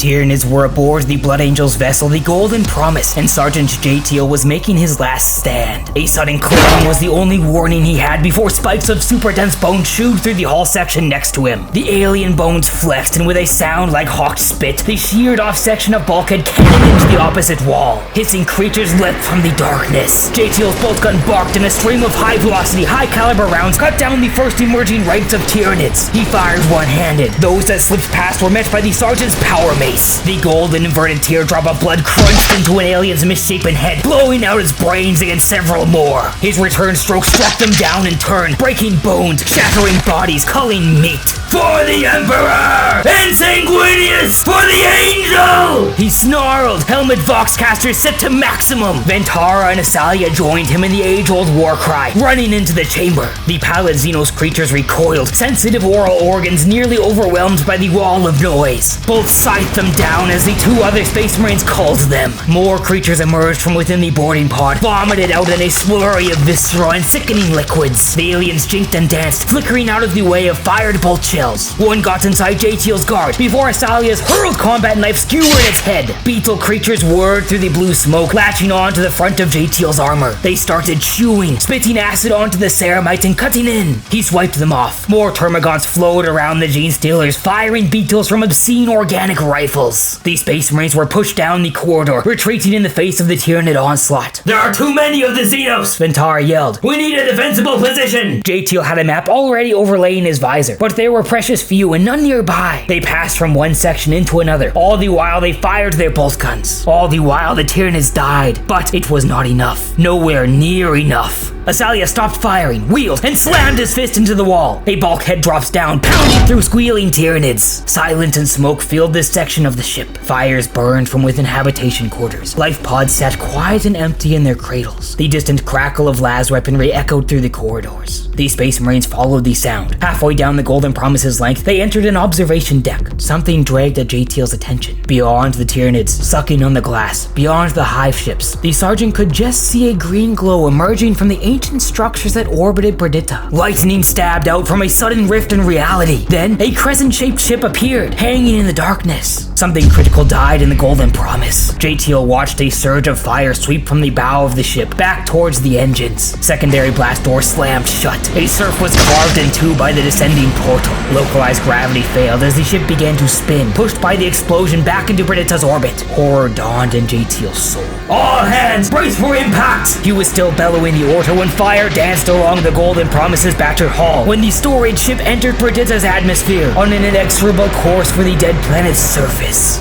Tyranids were aboard the Blood Angel's vessel, the Golden Promise, and Sergeant J-Teal was making his last stand. A sudden clicking was the only warning he had before spikes of super dense bone chewed through the hull section next to him. The alien bones flexed, and with a sound like hawked spit, the sheared off section of bulkhead cannoned into the opposite wall. Hissing creatures leapt from the darkness. J-Teal's bolt gun barked, and a stream of high-velocity, high-caliber rounds cut down the first emerging ranks of Tyranids. He fired one-handed. Those that slipped past were met by the sergeant's power mace. The golden inverted teardrop of blood crunched into an alien's misshapen head, blowing out his brains against several more. His return stroke struck them down in turn, breaking bones, shattering bodies, culling meat. For the Emperor! And Sanguinius for the Angel! He snarled, helmet voxcasters set to maximum. Ventara and Asalia joined him in the age-old war cry, running into the chamber. The pallid Xenos creatures recoiled, sensitive oral organs nearly overwhelmed by the wall of noise. Both scythed them down as the two other Space Marines called them. More creatures emerged from within the boarding pod, vomited out in a slurry of visceral and sickening liquids. The aliens jinked and danced, flickering out of the way of fired bolt shells. One got inside J-Teal's guard before Asalia's hurled combat knife skewered its head. Beetle creatures whirred through the blue smoke, latching onto the front of J-Teal's armor. They started chewing, spitting acid onto the ceramite and cutting in. He swiped them off. More termagants flowed around the Gene Stealers, firing beetles from obscene organic rifles. The Space Marines were pushed down the corridor, retreating in the face of the Tyranid onslaught. "There are too many of the Xenos!" Ventara yelled. "We need a defensible position!" J-Teal had a map already overlaying his visor, but there were precious few and none nearby. They passed from one section into another. All the while they fired their bolt guns. All the while the Tyranids died. But it was not enough. Nowhere near enough. Asalia stopped firing, wheeled, and slammed his fist into the wall. A bulkhead drops down, pounding through squealing Tyranids. Silence and smoke filled this section of the ship. Fires burned from within habitation quarters. Life pods sat quiet and empty in their cradles. The distant crackle of las weaponry echoed through the corridors. The Space Marines followed the sound. Halfway down the Golden Promise's length, they entered an observation deck. Something dragged at J-Teal's attention. Beyond the Tyranids, sucking on the glass, beyond the hive ships, the sergeant could just see a green glow emerging from the ancient structures that orbited Perdita. Lightning stabbed out from a sudden rift in reality. Then, a crescent-shaped ship appeared, hanging in the darkness. Something critical died in the Golden Promise. J-Teal watched a surge of fire sweep from the bow of the ship back towards the engines. Secondary blast doors slammed shut. A surf was carved in two by the descending portal. Localized gravity failed as the ship began to spin, pushed by the explosion back into Perdita's orbit. Horror dawned in J-Teal's soul. "All hands, brace for impact!" He was still bellowing the order when fire danced along the Golden Promise's battered hull. When the storage ship entered Perdita's atmosphere on an inexorable course for the dead planet's surface.